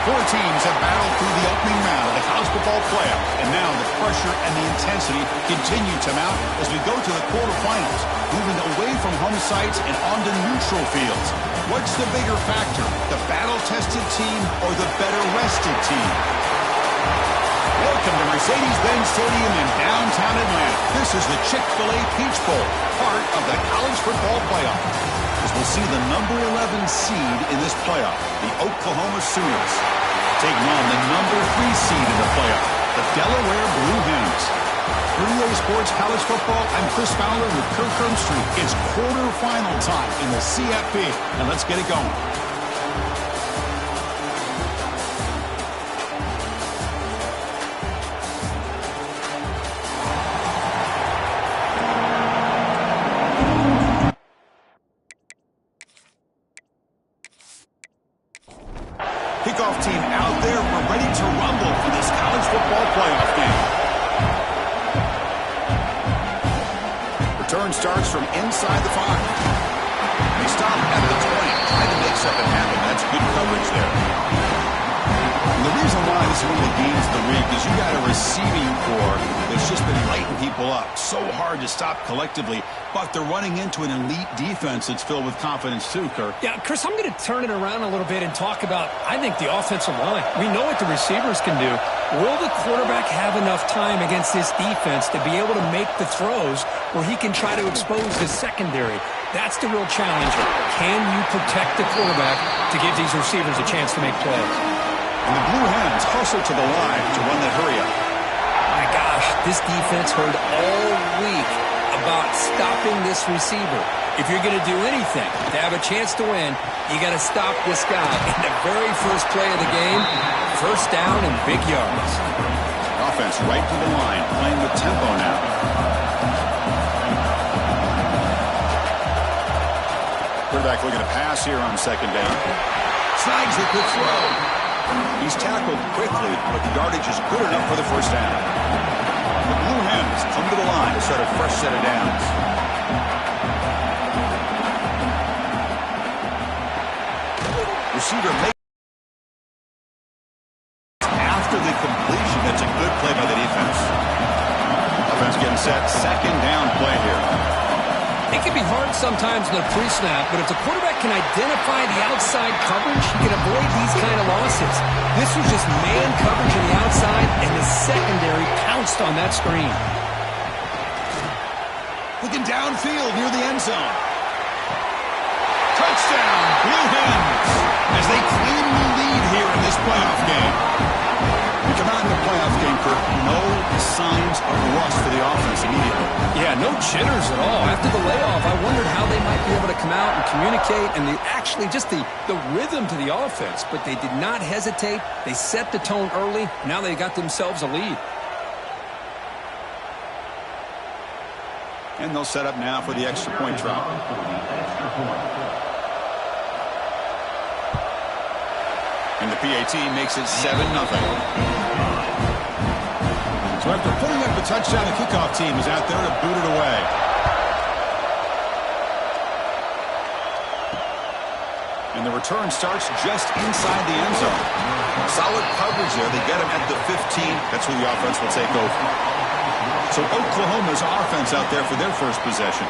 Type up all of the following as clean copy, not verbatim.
Four teams have battled through the opening round of the college football playoff, and now the pressure and the intensity continue to mount as we go to the quarterfinals, moving away from home sites and onto neutral fields. What's the bigger factor, the battle-tested team or the better-rested team? Welcome to Mercedes-Benz Stadium in downtown Atlanta. This is the Chick-fil-A Peach Bowl, part of the college football playoff. As we'll see the number 11 seed in this playoff, the Oklahoma Sooners, taking on the number 3 seed in the playoff, the Delaware Blue Hens. For EA Sports College Football, I'm Chris Fowler with Kirk Herbstreit. It's quarterfinal time in the CFB, and let's get it going. Kickoff team out there. We're ready to rumble for this college football playoff game. Return starts from inside the 5. They stop at the 20. Try to make something happen. That's good coverage there. And the reason why this is one of the games of the week is you got a receiving corps that's just been lighting people up. So hard to stop collectively, but they're running into an elite defense that's filled with confidence too, Kirk. Yeah, Chris, I'm going to turn it around a little bit and talk about, I think, the offensive line. We know what the receivers can do. Will the quarterback have enough time against this defense to be able to make the throws where he can try to expose the secondary? That's the real challenge. Can you protect the quarterback to give these receivers a chance to make plays? And the Blue Hens hustle to the line to run that hurry up. My gosh, this defense heard all week about stopping this receiver. If you're going to do anything to have a chance to win, you got to stop this guy. In the very first play of the game, first down and big yards. Offense right to the line, playing with tempo now. Quarterback looking to pass here on second down. Snags the quick throw. He's tackled quickly, but the yardage is good enough for the first down. The Blue Hens come to the line to start a fresh set of downs. Receiver makes after the completion. That's a good play by the defense. Offense getting set. Second down play here. It can be hard sometimes in the pre-snap, but if the quarterback can identify the outside coverage, he can avoid these kind of losses. This was just man coverage on the outside, and the secondary pounced on that screen. Looking downfield near the end zone. Touchdown, Blue Hens, as they claim the lead here in this playoff game. We come out in the playoff game, Kirk. No signs of rust for the offense immediately. Yeah, no jitters at all. After the layoff, I wondered how they might be able to come out and communicate and actually just the rhythm to the offense. But they did not hesitate. They set the tone early. Now they got themselves a lead. And they'll set up now for the extra point try. And the PAT makes it 7-0. So after putting up the touchdown, the kickoff team is out there to boot it away. And the return starts just inside the end zone. Solid coverage there. They get him at the 15. That's where the offense will take over. So Oklahoma's offense out there for their first possession.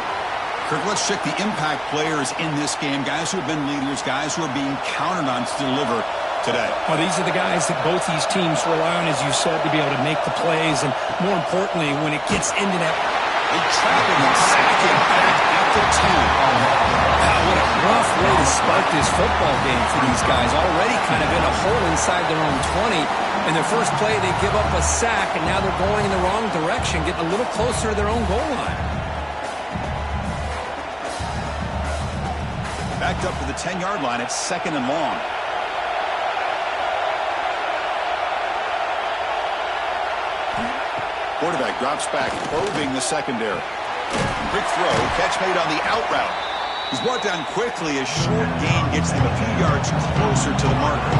Kirk, let's check the impact players in this game. Guys who have been leaders, guys who are being counted on to deliver today. Well, these are the guys that both these teams rely on, as you said, to be able to make the plays. And more importantly, when it gets into that, they trap him and sack him back at the 10. Wow, what a rough way to start this football game for these guys. Already kind of in a hole inside their own 20. In their first play, they give up a sack, and now they're going in the wrong direction, getting a little closer to their own goal line. Backed up to the 10-yard line. It's second and long. Quarterback drops back, probing the secondary. Quick throw, catch made on the out route. He's brought down quickly as short gain gets them a few yards closer to the marker.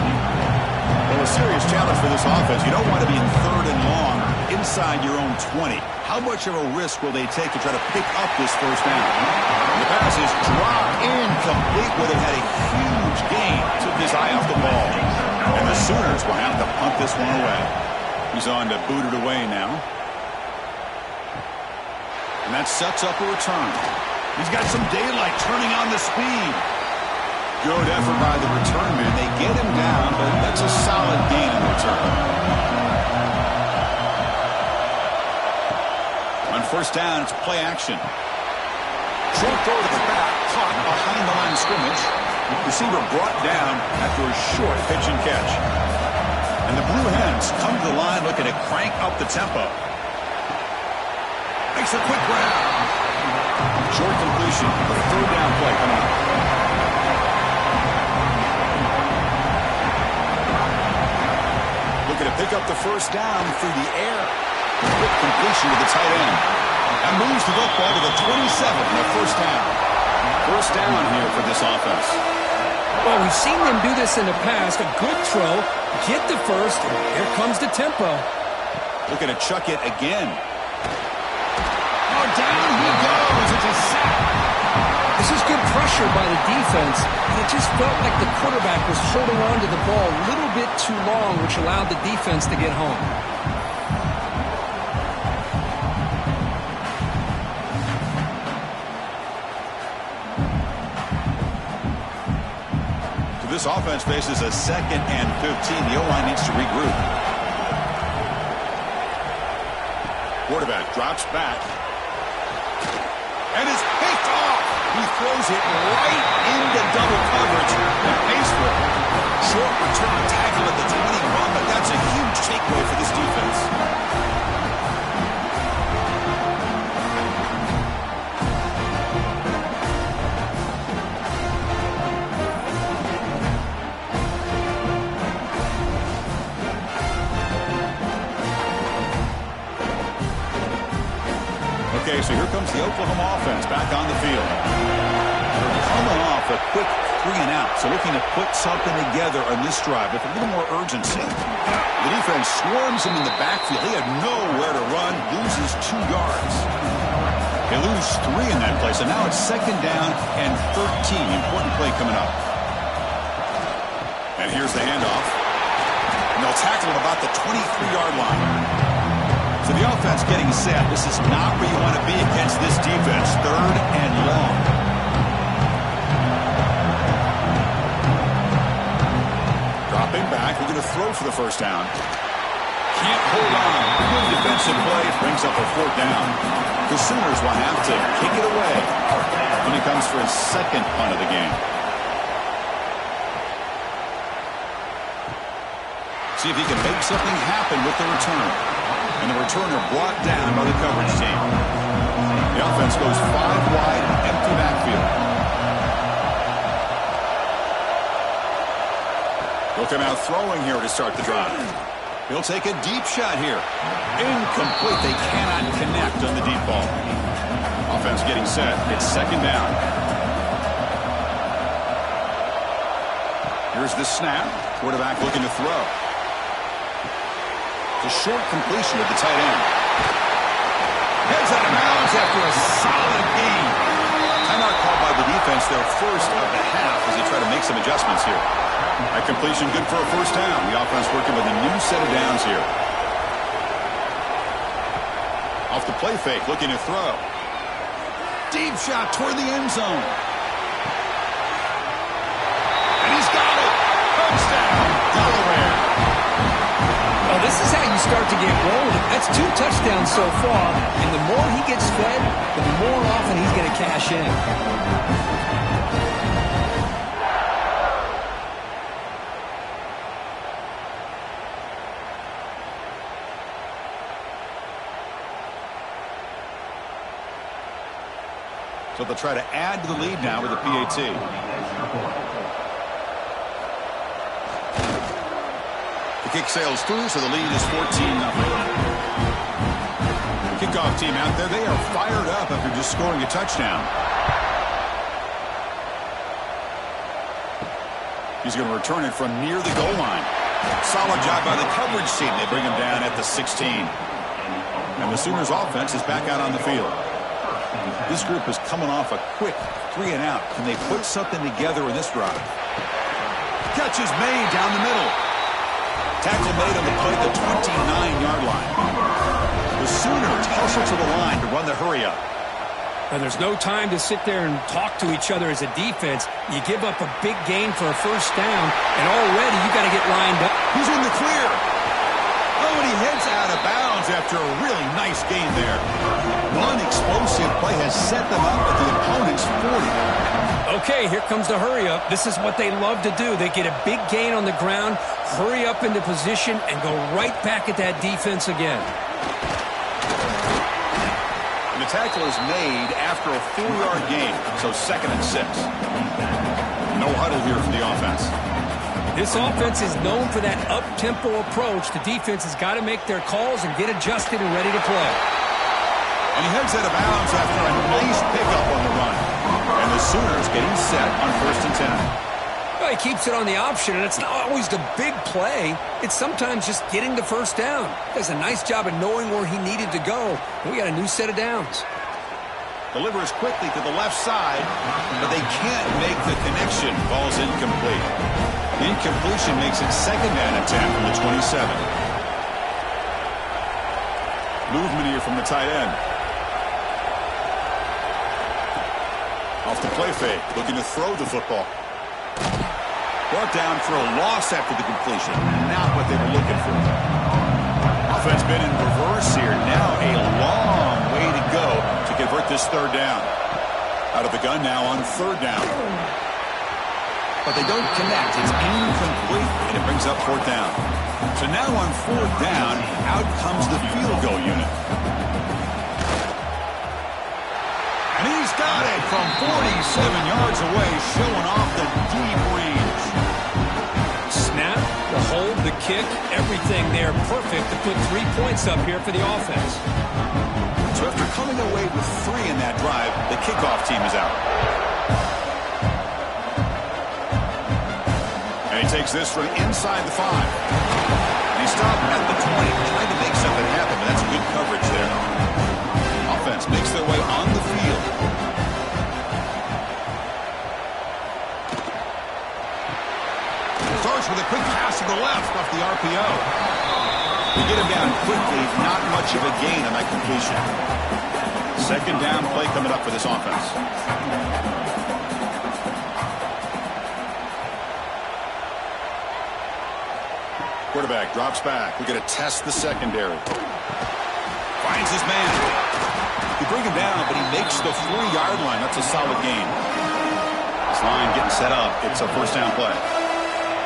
Well, a serious challenge for this offense. You don't want to be in third and long inside your own 20. How much of a risk will they take to try to pick up this first down? The pass is dropped incomplete where they had a huge gain. Took his eye off the ball. And the Sooners will have to punt this one away. He's on to boot it away now. And that sets up a return. He's got some daylight turning on the speed. Good effort by the return man. They get him down, but that's a solid gain in return. On first down, it's play action. Short throw to the back, caught behind the line of scrimmage. Receiver brought down after a short pitch and catch. And the Blue Hens come to the line looking to crank up the tempo. Makes a quick grab. Short completion. The third down play coming up. Looking to pick up the first down through the air. Quick completion to the tight end. That moves the football to the 27 and a first down. First down here for this offense. Well, we've seen them do this in the past. A good throw, get the first, and here comes the tempo. Looking to chuck it again. Oh, down he goes. It's a sack. This is good pressure by the defense, and it just felt like the quarterback was holding on to the ball a little bit too long, which allowed the defense to get home. This offense faces a 2nd and 15. The O-line needs to regroup. Quarterback drops back. And is picked off. He throws it right into double coverage and pays for it. Short return tackle at the 21, but that's a huge takeaway for this defense. Okay, so here comes the Oklahoma offense back on the field. They're coming off a quick 3-and-out, so looking to put something together on this drive with a little more urgency. The defense swarms him in the backfield. He had nowhere to run, loses 2 yards. They lose 3 in that play, so now it's 2nd down and 13. Important play coming up. And here's the handoff. And they'll tackle him about the 23-yard line. So the offense getting set. This is not where you want to be against this defense. 3rd and long. Dropping back. We're going to throw for the first down. Can't hold on. Good defensive play. Brings up a 4th down. The Sooners will have to kick it away when he comes for his 2nd punt of the game. See if he can make something happen with the return. And the returner brought down by the coverage team. The offense goes 5 wide, empty backfield. They'll come out throwing here to start the drive. He'll take a deep shot here. Incomplete. They cannot connect on the deep ball. Offense getting set. It's 2nd down. Here's the snap. Quarterback looking to throw. A short completion of the tight end. Heads out of bounds after a solid gain. Timeout called by the defense, their first of the half as they try to make some adjustments here. That completion good for a first down. The offense working with a new set of downs here. Off the play fake, looking to throw. Deep shot toward the end zone. And he's got it. Touchdown, Delaware. Oh, this is how you start to get rolling. That's 2 touchdowns so far, and the more he gets fed, the more often he's going to cash in. So they'll try to add to the lead now with the PAT. Kick sails through, so the lead is 14-0. Kickoff team out there, they are fired up after just scoring a touchdown. He's going to return it from near the goal line. Solid job by the coverage team. They bring him down at the 16. And the Sooners offense is back out on the field. This group is coming off a quick 3-and-out. Can they put something together in this drive? Catch is made down the middle. Tackle made on the play at the 29-yard line. The Sooners hustle to the line to run the hurry up. And there's no time to sit there and talk to each other as a defense. You give up a big gain for a first down, and already you got to get lined up. He's in the clear. Oh, and he heads out of bounds after a really nice gain there. One explosive play has set them up at the opponent's 40. Okay, here comes the hurry up. This is what they love to do. They get a big gain on the ground, hurry up into position, and go right back at that defense again. The tackle is made after a 4-yard gain, so 2nd and 6. No huddle here for the offense. This offense is known for that up-tempo approach. The defense has got to make their calls and get adjusted and ready to play. And he heads out of bounds after a nice pickup on the run. And the Sooners getting set on 1st and 10. Well, he keeps it on the option, and it's not always the big play. It's sometimes just getting the first down. Does a nice job of knowing where he needed to go. We got a new set of downs. Delivers quickly to the left side, but they can't make the connection. Ball's incomplete. The incompletion makes it 2nd down and 10 from the 27. Movement here from the tight end. Off the play fake, looking to throw the football. Brought down for a loss after the completion. Not what they were looking for. Offense been in reverse here. Now a long way to go to convert this 3rd down. Out of the gun now on 3rd down. But they don't connect. It's incomplete, and it brings up 4th down. So now on 4th down, out comes the field goal unit. And he's got it from 47 yards away, showing off the deep range. Snap, the hold, the kick, everything there perfect to put 3 points up here for the offense. So after coming away with 3 in that drive, the kickoff team is out. And he takes this from inside the 5. And he stopped at the 20, trying to make something happen, but that's good coverage there. Offense makes their way on the field. Starts with a quick pass to the left off the RPO. They get him down quickly, not much of a gain on that completion. 2nd down play coming up for this offense. Quarterback drops back. We're going to test the secondary. Finds his man. He bring him down, but he makes the 4-yard line. That's a solid gain. This line getting set up. It's a 1st down play.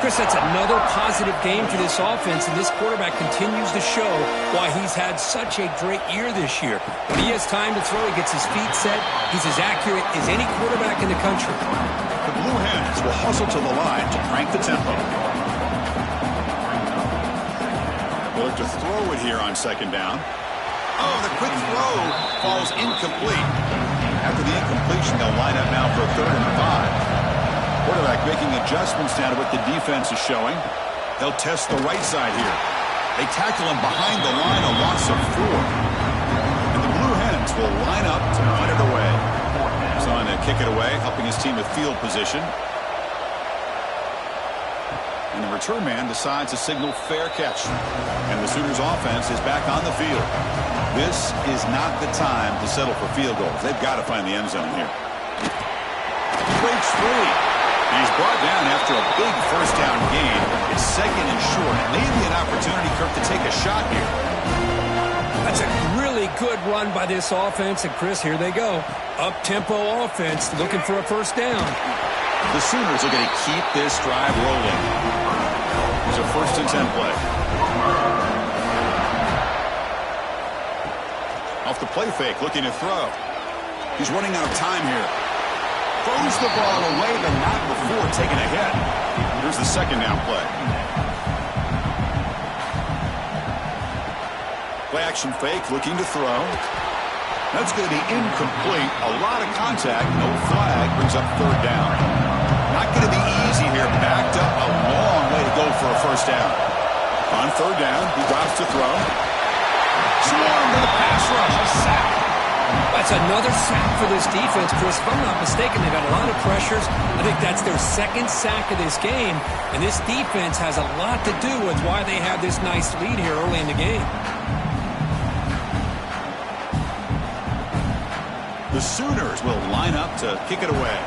Chris, that's another positive game for this offense, and this quarterback continues to show why he's had such a great year this year. When he has time to throw, he gets his feet set. He's as accurate as any quarterback in the country. The Blue Hens will hustle to the line to crank the tempo. They'll look to throw it here on 2nd down. Oh, the quick throw falls incomplete. After the incompletion, they'll line up now for a 3rd and 5. Quarterback making adjustments now to what the defense is showing. They'll test the right side here. They tackle him behind the line, a loss of 4. And the Blue Hens will line up to punt it away. He's on to kick it away, helping his team with field position. And the return man decides to signal fair catch. And the Sooners offense is back on the field. This is not the time to settle for field goals. They've got to find the end zone here. Breaks free. He's brought down after a big 1st down gain. It's 2nd and short. Maybe an opportunity, Kirk, to take a shot here. That's a really good run by this offense. And, Chris, here they go. Up-tempo offense looking for a 1st down. The Sooners are going to keep this drive rolling. It's a 1st and 10 play. Off the play fake, looking to throw. He's running out of time here. Throws the ball away, but not before taking a hit. Here's the 2nd down play. Play action fake, looking to throw. That's going to be incomplete. A lot of contact, no flag, brings up 3rd down. Not going to be easy here. Backed up a long way to go for a 1st down. On 3rd down, he drops to throw. Swarm to the pass rush, a sack. That's another sack for this defense, Chris. If I'm not mistaken, they've had a lot of pressures. I think that's their second sack of this game, and this defense has a lot to do with why they have this nice lead here early in the game. The Sooners will line up to kick it away.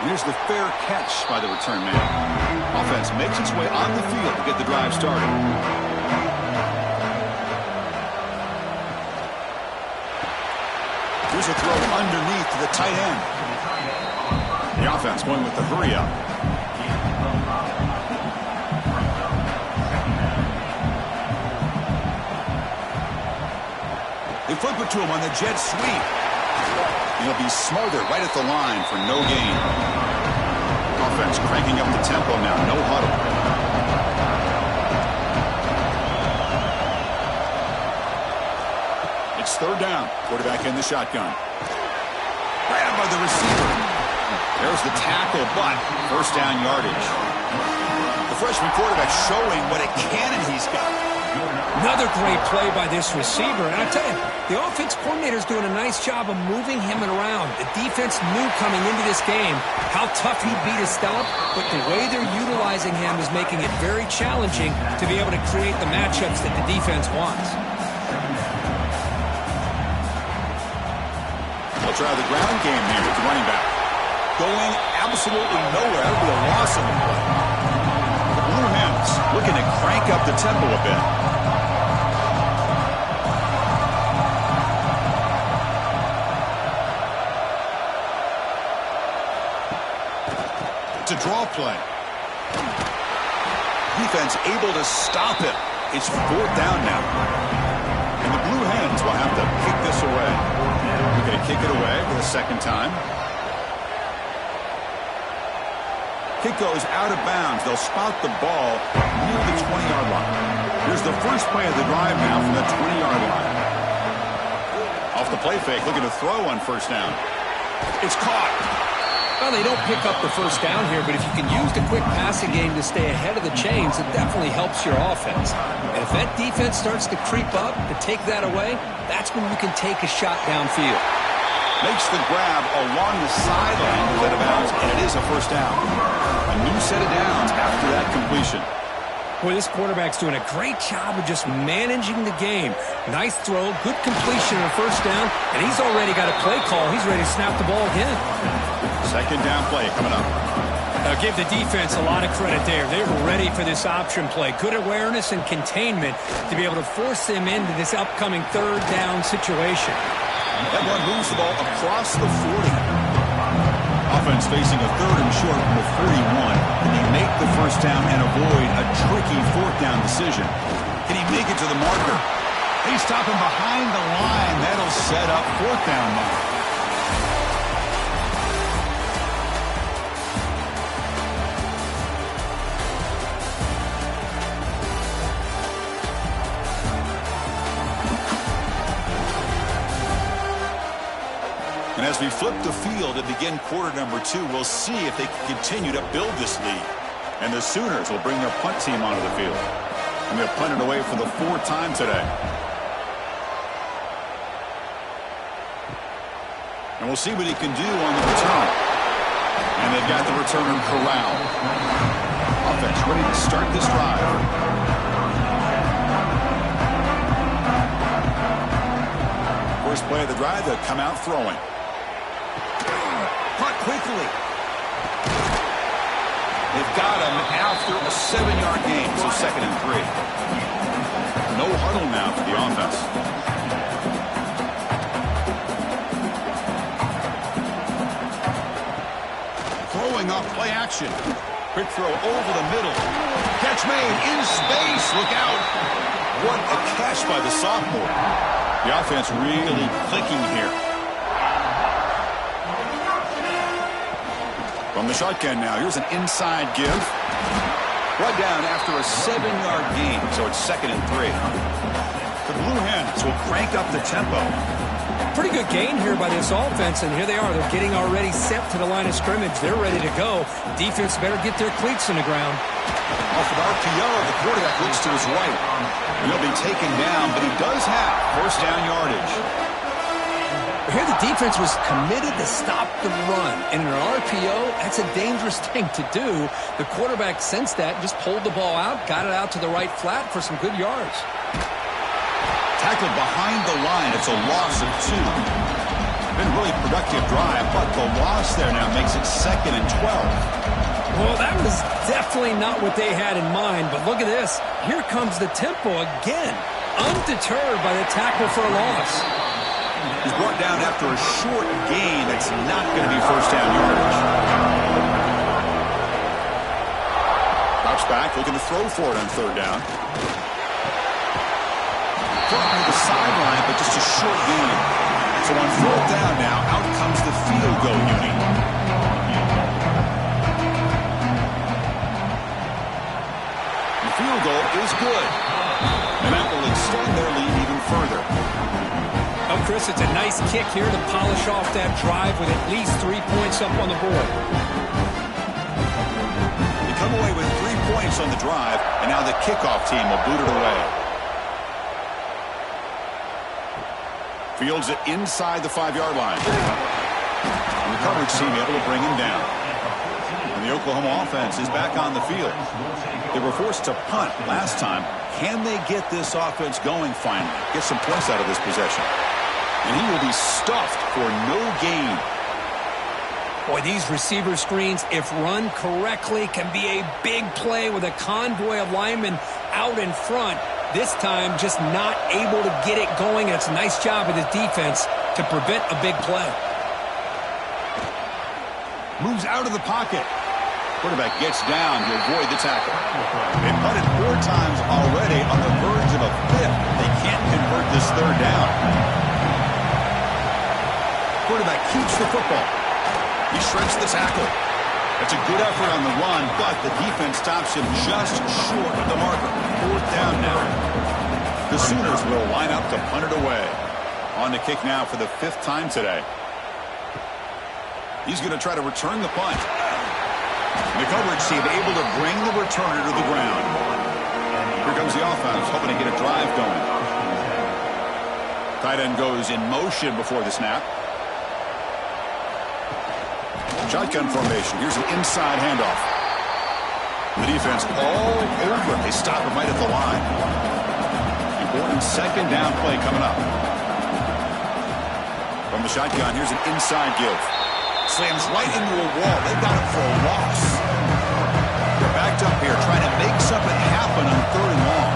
Here's the fair catch by the return man. Offense makes its way on the field to get the drive started. Here's a throw underneath to the tight end. The offense going with the hurry up. They flip it to him on the jet sweep. He'll be smothered right at the line for no gain. Offense cranking up the tempo now. No huddle. It's third down. Quarterback in the shotgun. Right by the receiver. There's the tackle, but first down yardage. The freshman quarterback showing what a cannon he's got. Another great play by this receiver. And I tell you, the offense coordinator's doing a nice job of moving him around. The defense knew coming into this game how tough he'd be to stop, but the way they're utilizing him is making it very challenging to be able to create the matchups that the defense wants. They'll try the ground game here with the running back. Going absolutely nowhere. That'll be a loss of the play. The Blue Hens looking to crank up the tempo a bit. To draw play. Defense able to stop it. It's fourth down now. And the Blue Hens will have to kick this away. They're going to kick it away for the second time. Kick goes out of bounds. They'll spot the ball near the 20-yard line. Here's the first play of the drive now from the 20-yard line. Off the play fake, looking to throw on first down. It's caught. Well, they don't pick up the first down here, but if you can use the quick passing game to stay ahead of the chains, it definitely helps your offense. And if that defense starts to creep up to take that away, that's when you can take a shot downfield. Makes the grab along the sideline, goes out of bounds, and it is a first down. A new set of downs after that completion. Boy, this quarterback's doing a great job of just managing the game. Nice throw, good completion on first down, and he's already got a play call. He's ready to snap the ball again. Second down play coming up. Now give the defense a lot of credit there. They were ready for this option play. Good awareness and containment to be able to force them into this upcoming third down situation. That one moves the ball across the 40. Offense facing a third and short from the 41. Can he make the first down and avoid a tricky fourth down decision? Can he make it to the marker? He's stopping behind the line. That'll set up fourth down now. And as we flip the field and begin quarter number 2, we'll see if they can continue to build this lead. And the Sooners will bring their punt team onto the field. And they'll punt it away for the fourth time today. And we'll see what he can do on the return. And they've got the returner corralled. Offense ready to start this drive. First play of the drive, they'll come out throwing. Caught quickly. They've got him after a 7-yard gain, so second and 3. No huddle now for the offense. Throwing off play action. Quick throw over the middle. Catch made in space. Look out. What a catch by the sophomore. The offense really clicking here. From the shotgun now, here's an inside give. Right down after a 7-yard gain, so it's second and 3. The Blue Hens will crank up the tempo. Pretty good gain here by this offense, and here they are. They're getting already set to the line of scrimmage. They're ready to go. Defense better get their cleats in the ground. Off an RPO, the quarterback looks to his right. He'll be taken down, but he does have first down yardage. Here the defense was committed to stop the run. And in an RPO, that's a dangerous thing to do. The quarterback sensed that, just pulled the ball out, got it out to the right flat for some good yards. Tackled behind the line. It's a loss of 2. Been a really productive drive, but the loss there now makes it 2nd and 12. Well, that was definitely not what they had in mind, but look at this. Here comes the tempo again, undeterred by the tackle for a loss. He's brought down after a short gain. That's not going to be first down yardage. Drops back, looking to throw for it on 3rd down. Brought to the sideline, but just a short gain. So on 4th down now, out comes the field goal unit. The field goal is good. And that will extend their lead even further. Oh, Chris, it's a nice kick here to polish off that drive with at least 3 points up on the board. They come away with 3 points on the drive, and now the kickoff team will boot it away. Fields it inside the 5-yard line. And the coverage team able to bring him down. And the Oklahoma offense is back on the field. They were forced to punt last time. Can they get this offense going finally? Get some points out of this possession. And he will be stuffed for no gain. Boy, these receiver screens, if run correctly, can be a big play with a convoy of linemen out in front. This time, just not able to get it going. It's a nice job of the defense to prevent a big play. Moves out of the pocket. Quarterback gets down to avoid the tackle. They've punted 4 times already on the verge of a 5th. They can't convert this 3rd down. Quarterback keeps the football. He shreds the tackle. That's a good effort on the run, but the defense stops him just short of the marker. 4th down now. The Sooners will line up to punt it away. On the kick now for the 5th time today. He's going to try to return the punt. The coverage team able to bring the returner to the ground. Here comes the offense, hoping to get a drive going. Tight end goes in motion before the snap. Shotgun formation. Here's an inside handoff. The defense all over. They stop him right at the line. Important 2nd down play coming up. From the shotgun, here's an inside give. Slams right into a wall. They've got him for a loss. They're backed up here trying to make something happen on 3rd and long.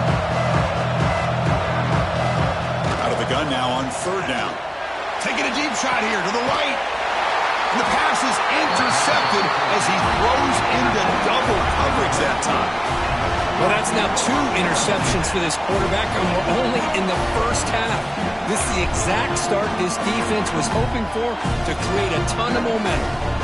Out of the gun now on 3rd down. Taking a deep shot here to the right. And the pass is intercepted as he throws into double coverage that time. Well, that's now 2 interceptions for this quarterback, and we're only in the first half. This is the exact start this defense was hoping for to create a ton of momentum.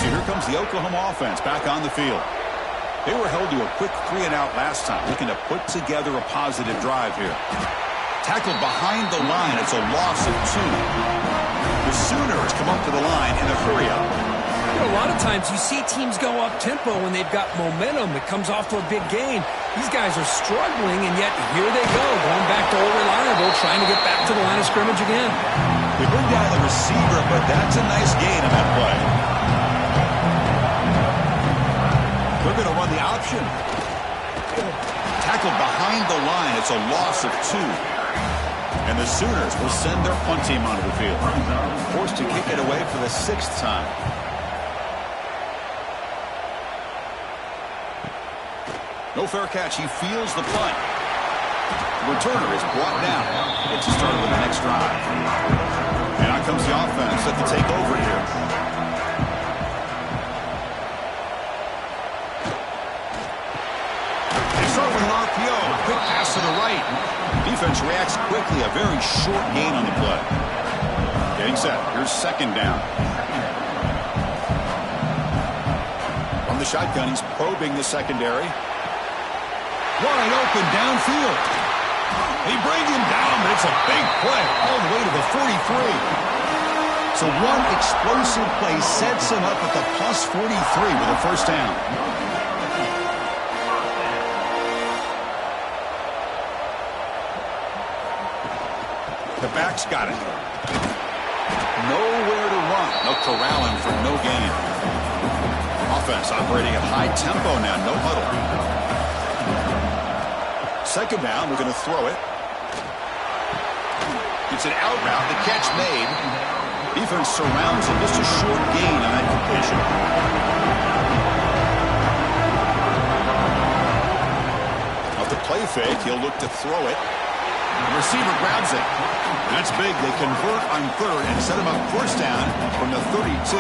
So here comes the Oklahoma offense back on the field. They were held to a quick 3-and-out last time, looking to put together a positive drive here. Tackled behind the line. It's a loss of 2. The Sooners come up to the line in a hurry-up. A lot of times you see teams go up-tempo when they've got momentum. It comes off to a big gain. These guys are struggling, and yet here they go, going back to old reliable, trying to get back to the line of scrimmage again. They bring down the receiver, but that's a nice gain on that play. They're going to run the option. Tackled behind the line. It's a loss of 2. And the Sooners will send their punt team onto the field. Forced to kick it away for the 6th time. No fair catch. He feels the punt. The returner is brought down. Gets started with the next drive. And out comes the offense set to take over here. Quick pass to the right. Defense reacts quickly. A very short gain on the play. set. Here's second down. On the shotgun, he's probing the secondary. Wide open downfield. They bring him down, but it's a big play all the way to the 43. So one explosive play sets him up at the plus 43 with a first down. The back's got it. Nowhere to run. They'll corral him for no gain. Offense operating at high tempo now. No huddle. Second down. We're going to throw it. It's an out route. The catch made. Defense surrounds him. Just a short gain on that completion. Off the play fake, he'll look to throw it. The receiver grabs it. That's big. They convert on third and set him up first down from the 32.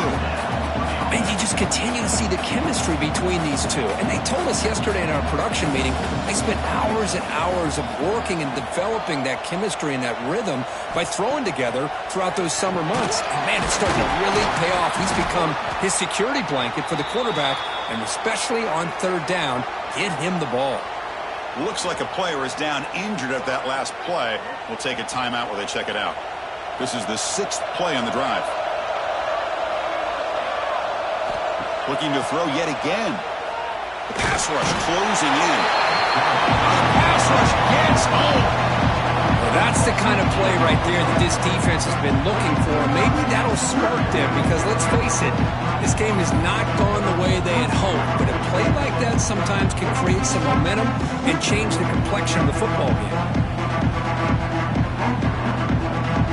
And you just continue to see the chemistry between these two. And they told us yesterday in our production meeting, they spent hours and hours of working and developing that chemistry and that rhythm by throwing together throughout those summer months. And, man, it's starting to really pay off. He's become his security blanket for the quarterback, and especially on third down, get him the ball. Looks like a player is down injured at that last play. We'll take a timeout while they check it out. This is the 6th play on the drive. Looking to throw yet again. The pass rush closing in. The pass rush gets home. Well, that's the kind of play right there that this defense has been looking for. Maybe that'll spark them because, let's face it, this game has not gone the way they had hoped. But a play like that sometimes can create some momentum and change the complexion of the football game.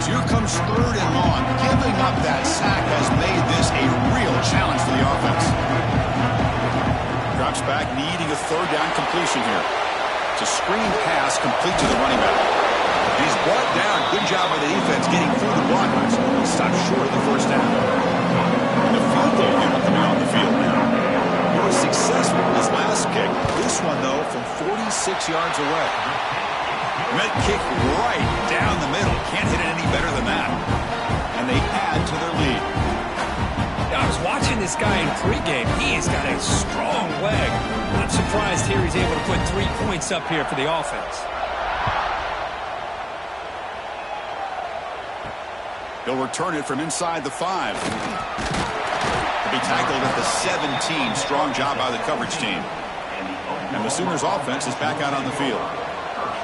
Here comes third and long. Giving up that sack has made this a real challenge for the offense. Drops back, needing a third down completion here. It's a screen pass complete to the running back. He's brought down. Good job by the defense getting through the blockers. He stopped short of the first down. And the field goal unit coming on the field now. He was successful with his last kick. This one, though, from 46 yards away. Met kick right down the middle. Can't hit it any better than that. And they add to their lead. I was watching this guy in pregame. He has got a strong leg. I'm surprised here he's able to put 3 points up here for the offense. He'll return it from inside the 5. He'll be tackled at the 17. Strong job by the coverage team. And the Sooners offense is back out on the field.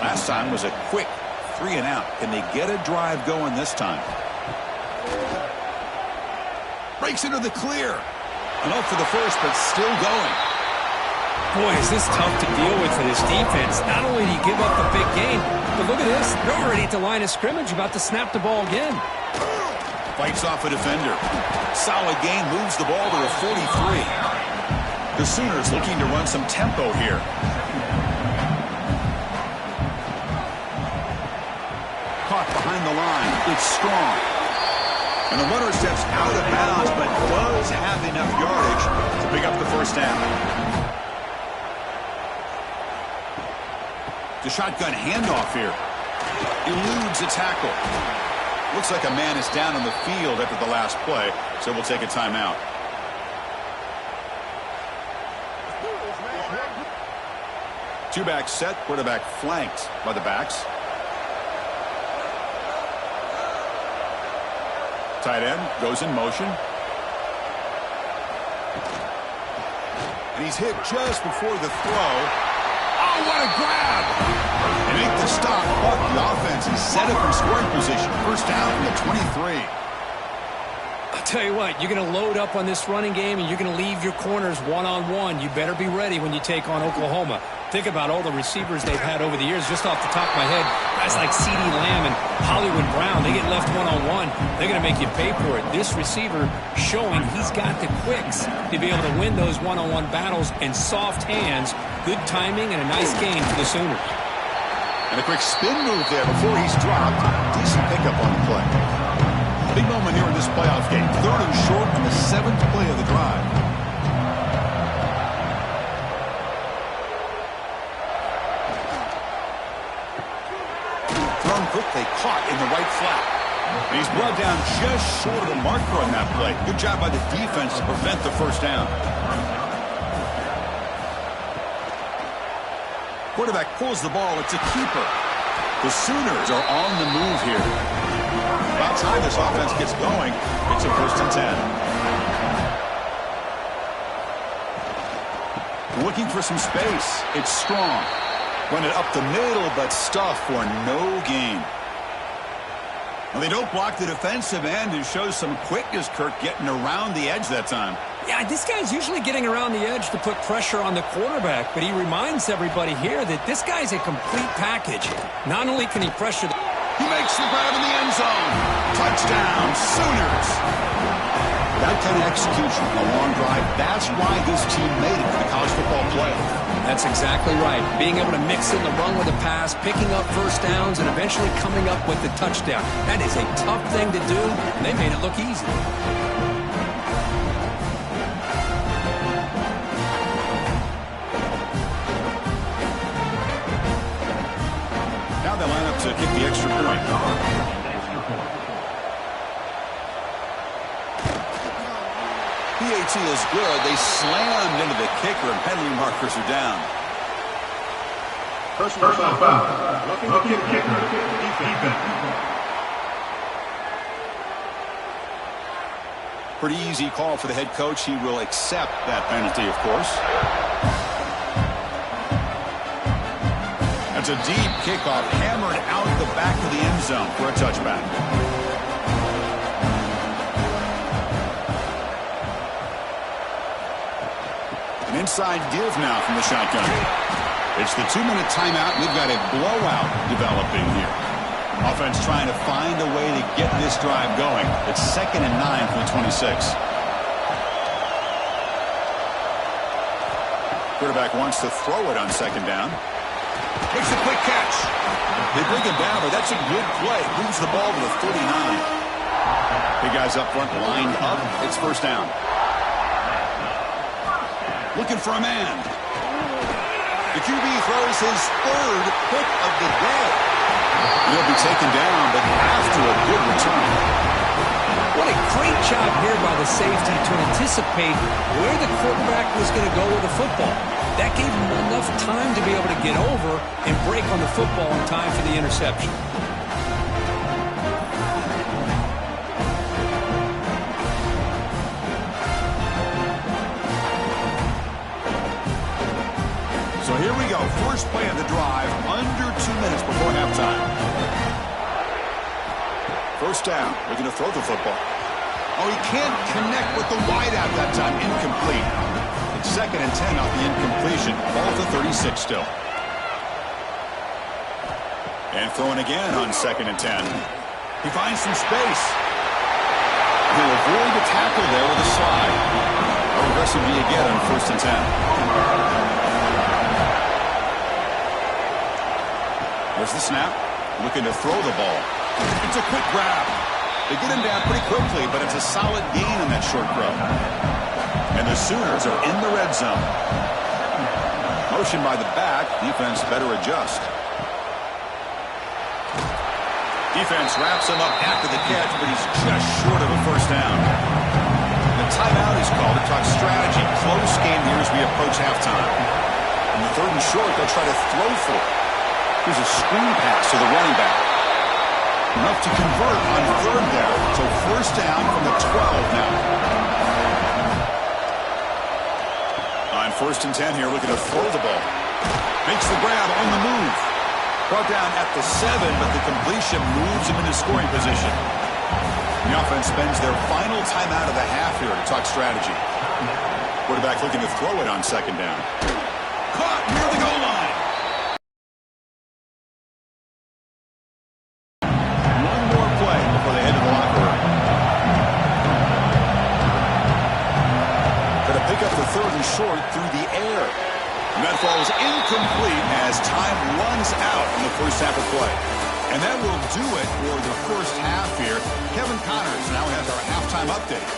Last time was a quick 3 and out. Can they get a drive going this time? Breaks into the clear. And up for the first, but still going. Boy, is this tough to deal with for this defense. Not only do you give up a big gain, but look at this. They're already at the line of scrimmage, about to snap the ball again. Fights off a defender. Solid gain, moves the ball to the 43. The Sooners looking to run some tempo here. Caught behind the line. It's strong. And the runner steps out of bounds, but does have enough yardage to pick up the first down. The shotgun handoff here. Eludes a tackle. Looks like a man is down on the field after the last play, so we'll take a timeout. Two-back set, quarterback flanked by the backs. Tight end goes in motion. And he's hit just before the throw. Oh, what a grab! They make the stop, but the offense is set up in scoring position. First down from the 23. I'll tell you what, you're going to load up on this running game and you're going to leave your corners one-on-one. You better be ready when you take on Oklahoma. Think about all the receivers they've had over the years. Just off the top of my head, guys like CeeDee Lamb and Hollywood Brown, they get left one-on-one. They're going to make you pay for it. This receiver showing he's got the quicks to be able to win those one-on-one battles and soft hands. Good timing and a nice gain for the Sooners. And a quick spin move there before he's dropped. Decent pickup on the play. Big moment here in this playoff game. Third and short on the 7th play of the drive. Thrown quickly, caught in the right flat. And he's brought down just short of the marker on that play. Good job by the defense to prevent the first down. Quarterback pulls the ball. It's a keeper. The Sooners are on the move here. About time this offense gets going. It's a 1st and 10. Looking for some space. It's Strong. Run it up the middle, but stuff for no gain. Well, they don't block the defensive end and shows some quickness, Kirk, getting around the edge that time. Yeah, this guy's usually getting around the edge to put pressure on the quarterback, but he reminds everybody here that this guy's a complete package. Not only can he pressure the... He makes the grab in the end zone. Touchdown, Sooners. That kind of execution, a long drive, that's why this team made it to the college football playoff. That's exactly right. Being able to mix in the run with a pass, picking up first downs, and eventually coming up with the touchdown. That is a tough thing to do, and they made it look easy. Now they line up to kick the extra point. PAT is good. They slammed into the kicker, and penalty markers are down. Personal foul. Looking kicker. Defense. Pretty easy call for the head coach. He will accept that penalty, of course. That's a deep kickoff, hammered out the back of the end zone for a touchback. An inside give now from the shotgun. It's the 2-minute timeout. We've got a blowout developing here. Offense trying to find a way to get this drive going. It's 2nd and 9 from the 26. Quarterback wants to throw it on 2nd down. Makes a quick catch. They bring him down, but that's a good play. Moves the ball to the 39. Big guys up front lined up. It's 1st down. Looking for a man. The QB throws his 3rd pick of the day. He'll be taken down, but after a good return. What a great job here by the safety to anticipate where the quarterback was going to go with the football. That gave him enough time to be able to get over and break on the football in time for the interception. So here we go. First play of the drive, under 2 minutes before halftime. 1st down. They're going to throw the football. Oh, he can't connect with the wideout that time. Incomplete. It's 2nd and 10 off the incompletion. Ball to 36 still. And throwing again on 2nd and 10. He finds some space. He'll avoid the tackle there with a slide. How aggressive do you get on 1st and 10? There's the snap. Looking to throw the ball. It's a quick grab. They get him down pretty quickly, but it's a solid gain on that short throw. And the Sooners are in the red zone. Motion by the back. Defense better adjust. Defense wraps him up after the catch, but he's just short of a 1st down. The timeout is called to talk strategy. Close game here as we approach halftime. On the 3rd and short, they'll try to throw for it. Here's a screen pass to the running back. Enough to convert on 3rd there. So 1st down from the 12 now. On 1st and 10 here, looking to throw the ball. Makes the grab on the move. Brought down at the 7, but the completion moves him into scoring position. The offense spends their final timeout of the half here to talk strategy. Quarterback looking to throw it on 2nd down. Caught near the goal line. Short through the air. And that ball is incomplete as time runs out in the 1st half of play. And that will do it for the 1st half here. Kevin Connors now has our halftime update.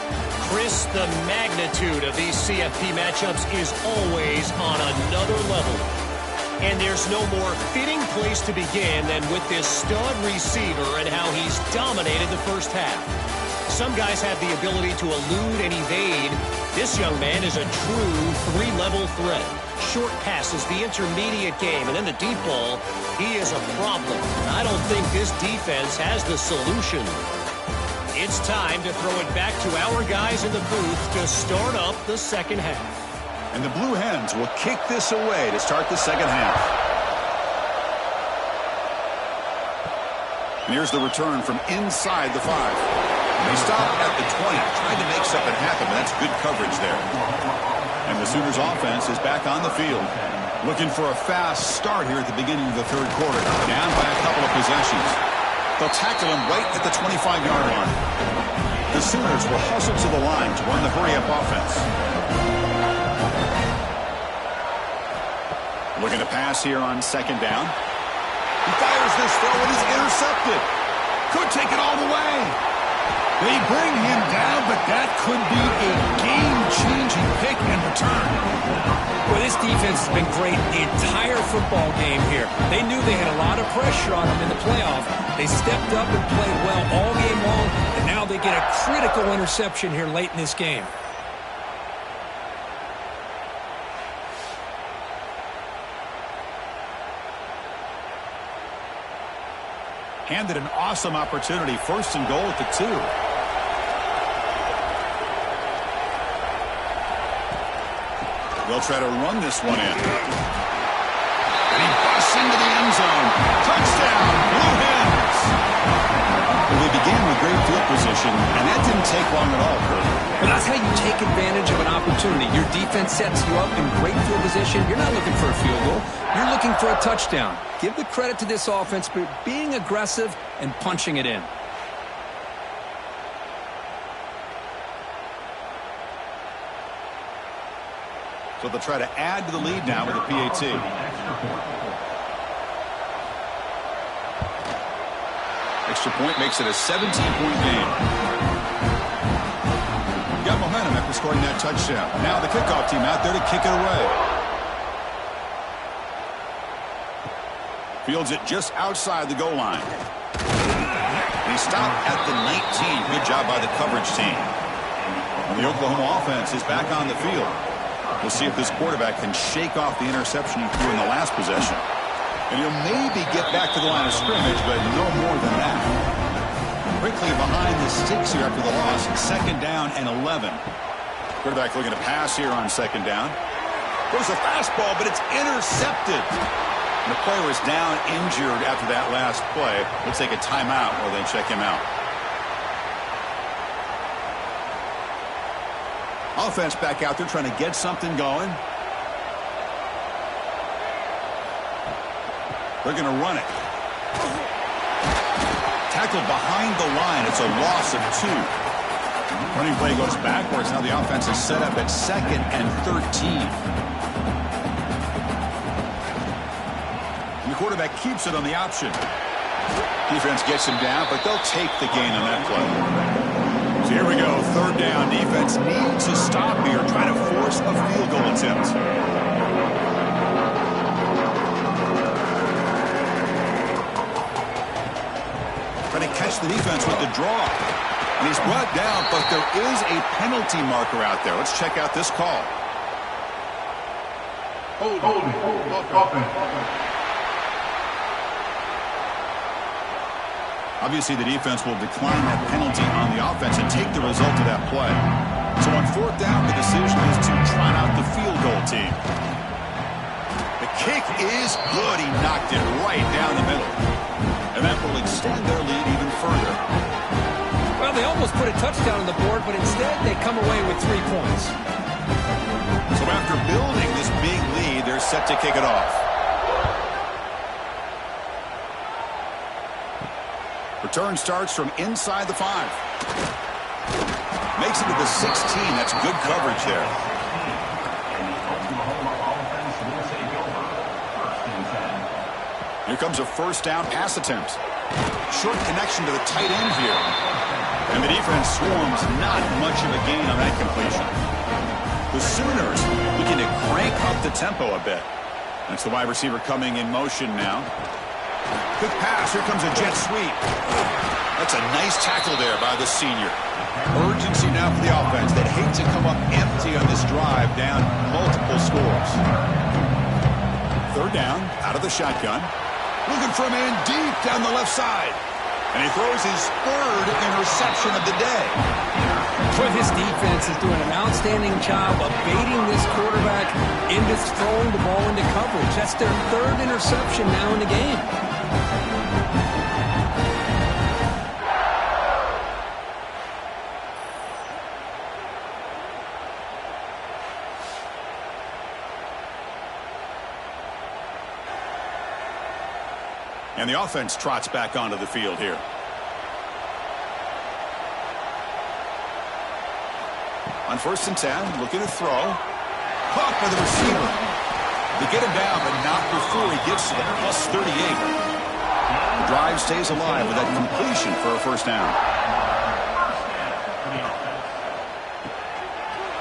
Chris, the magnitude of these CFP matchups is always on another level. And there's no more fitting place to begin than with this stud receiver and how he's dominated the first half. Some guys have the ability to elude and evade. This young man is a true three-level threat. Short passes, the intermediate game, and then the deep ball. He is a problem. I don't think this defense has the solution. It's time to throw it back to our guys in the booth to start up the second half. And the Blue Hens will kick this away to start the second half. And here's the return from inside the 5. They stop at the 20, trying to make something happen, but that's good coverage there. And the Sooners offense is back on the field. Looking for a fast start here at the beginning of the third quarter. Down by a couple of possessions. They'll tackle him right at the 25-yard line. The Sooners will hustle to the line to run the hurry-up offense. Looking to pass here on second down. He fires this throw and is intercepted. Could take it all the way. They bring him down, but that could be a game-changing pick and return. Well, this defense has been great the entire football game here. They knew they had a lot of pressure on them in the playoff. They stepped up and played well all game long, and now they get a critical interception here late in this game. Handed an awesome opportunity. First and goal at the 2. They'll try to run this one in. And he busts into the end zone. Touchdown, Blue Hens. Well, they began with great field position, and that didn't take long at all, Kurt. Well, that's how you take advantage of an opportunity. Your defense sets you up in great field position. You're not looking for a field goal. You're looking for a touchdown. Give the credit to this offense for being aggressive and punching it in. So they'll try to add to the lead now with a PAT. Extra point makes it a 17-point game. Got momentum after scoring that touchdown. Now the kickoff team out there to kick it away. Fields it just outside the goal line. He stopped at the 19. Good job by the coverage team. And the Oklahoma offense is back on the field. We'll see if this quarterback can shake off the interception he threw in the last possession. And he'll maybe get back to the line of scrimmage, but no more than that. Quickly behind the sticks here after the loss. Second down and 11. Quarterback looking to pass here on second down. Goes a fastball, but it's intercepted. And the player is down injured after that last play. We'll take a timeout while they check him out. Offense back out there trying to get something going. They're going to run it. Tackled behind the line. It's a loss of 2. Running play goes backwards. Now the offense is set up at 2nd and 13. And the quarterback keeps it on the option. Defense gets him down, but they'll take the gain on that play. So here we go, third down. Defense needs to stop here, trying to force a field goal attempt. Trying to catch the defense with the draw. And he's brought down, but there is a penalty marker out there. Let's check out this call. Obviously, the defense will decline that penalty on the offense and take the result of that play. So on fourth down, the decision is to trot out the field goal team. The kick is good. He knocked it right down the middle. And that will extend their lead even further. Well, they almost put a touchdown on the board, but instead they come away with 3 points. So after building this big lead, they're set to kick it off. Return starts from inside the 5. Makes it to the 16. That's good coverage there. Here comes a first down pass attempt. Short connection to the tight end here. And the defense swarms, not much of a gain on that completion. The Sooners looking to crank up the tempo a bit. That's the wide receiver coming in motion now. Quick pass. Here comes a jet sweep. That's a nice tackle there by the senior. Urgency now for the offense. They'd hate to come up empty on this drive, down multiple scores. Third down, out of the shotgun. Looking for a man deep down the left side. And he throws his third interception of the day. Boy, this defense is doing an outstanding job of baiting this quarterback into throwing the ball into coverage. That's their third interception now in the game. And the offense trots back onto the field here. On 1st and 10, looking to throw. Caught by the receiver. They get him down, but not before he gets to the +38. The drive stays alive with that completion for a first down.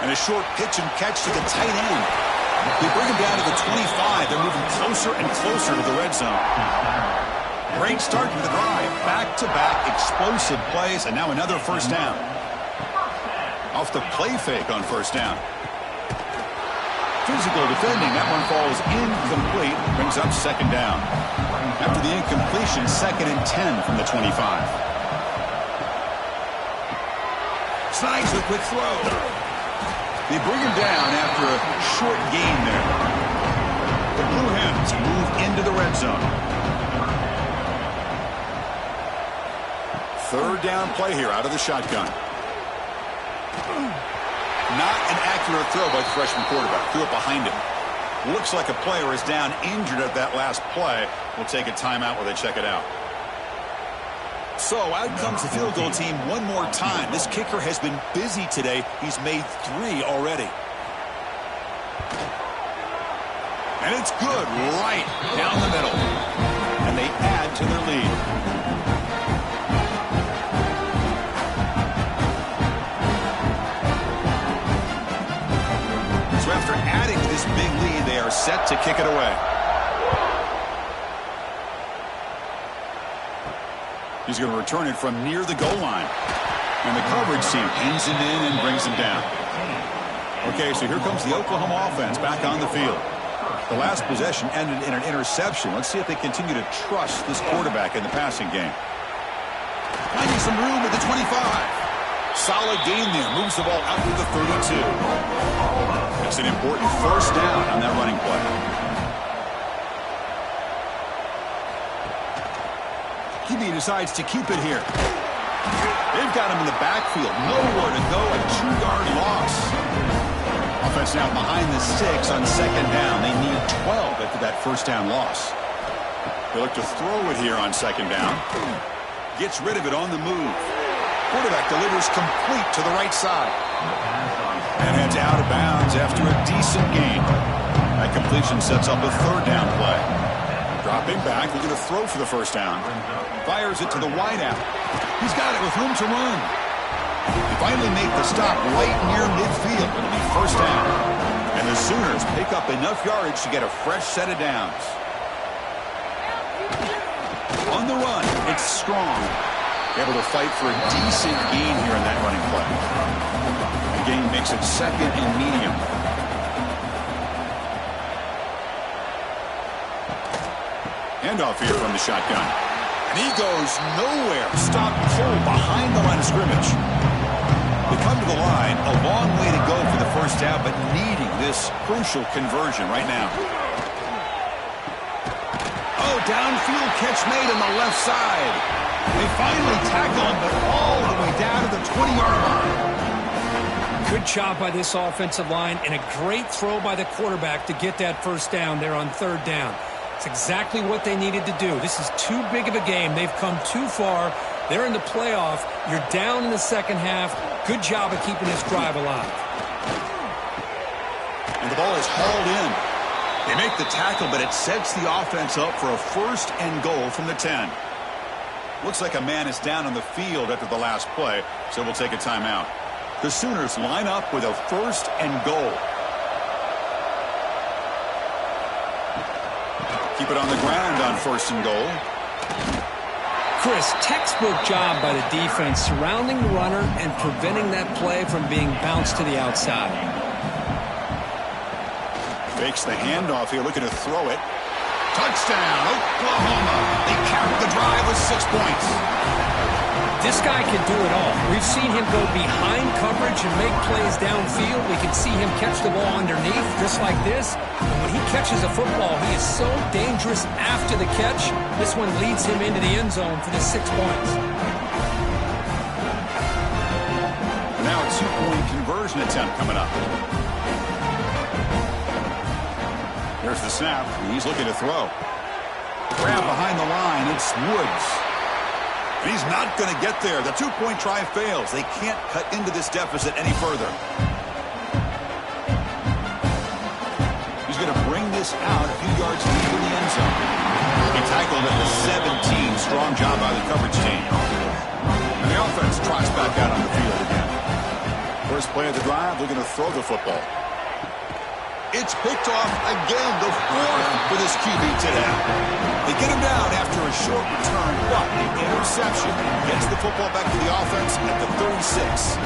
And a short pitch and catch to the tight end. They bring him down to the 25. They're moving closer and closer to the red zone. Great start to the drive. Back-to-back explosive plays, and now another first down. Off the play fake on first down. Physical defending. That one falls incomplete. Brings up second down. After the incompletion, 2nd and 10 from the 25. Snags a quick throw. They bring him down after a short gain there. The Blue Hens move into the red zone. Third down play here out of the shotgun. Not an accurate throw by the freshman quarterback. Threw it behind him. Looks like a player is down injured at that last play. We'll take a timeout while they check it out. So out comes the field goal team one more time. This kicker has been busy today. He's made 3 already. And it's good right down the middle. And they add to their lead. So after adding to this big lead, they are set to kick it away. He's going to return it from near the goal line. And the coverage team pins him in and brings him down. Okay, so here comes the Oklahoma offense back on the field. The last possession ended in an interception. Let's see if they continue to trust this quarterback in the passing game. Finding some room at the 25. Solid gain there. Moves the ball out to the 32. It's an important first down on that running play. QB decides to keep it here. They've got him in the backfield. Nowhere to go. A 2-yard loss. Offense now behind the 6 on second down. They need 12 after that first down loss. They look to throw it here on second down. Gets rid of it on the move. Quarterback delivers complete to the right side. And heads out of bounds after a decent gain. That completion sets up a third down play. Dropping back, looking to throw for the first down. Fires it to the wideout. He's got it with room to run. They finally make the stop right near midfield. It'll be first down. And the Sooners pick up enough yardage to get a fresh set of downs. On the run, it's Strong. Able to fight for a decent gain here in that running play. The gain makes it second and medium. Handoff here from the shotgun. And he goes nowhere. Stop cold behind the line of scrimmage. They come to the line. A long way to go for the first down, but needing this crucial conversion right now. Oh, downfield catch made on the left side. They finally tackle him, but all the way down to the 20-yard line. Good job by this offensive line and a great throw by the quarterback to get that first down there on third down. It's exactly what they needed to do. This is too big of a game. They've come too far. They're in the playoff. You're down in the second half. Good job of keeping this drive alive. And the ball is hauled in. They make the tackle, but it sets the offense up for a first and goal from the 10. Looks like a man is down on the field after the last play, so we'll take a timeout. The Sooners line up with a first and goal. Keep it on the ground on 1st and goal. Chris, textbook job by the defense surrounding the runner and preventing that play from being bounced to the outside. Fakes the handoff here, looking to throw it. Touchdown, Oklahoma. They carried the drive with 6 points. This guy can do it all. We've seen him go behind coverage and make plays downfield. We can see him catch the ball underneath, just like this. And when he catches a football, he is so dangerous after the catch. This one leads him into the end zone for the 6 points. Now a 2-point conversion attempt coming up. There's the snap. He's looking to throw. Grab behind the line. It's Woods. And he's not going to get there. The 2-point try fails. They can't cut into this deficit any further. He's going to bring this out a few yards deep in the end zone. He tackled at the 17. Strong job by the coverage team. And the offense trots back out on the field again. First play of the drive, looking to throw the football. It's picked off again, the 4th for this QB today. They get him down after a short return, but the interception gets the football back to the offense at the 36.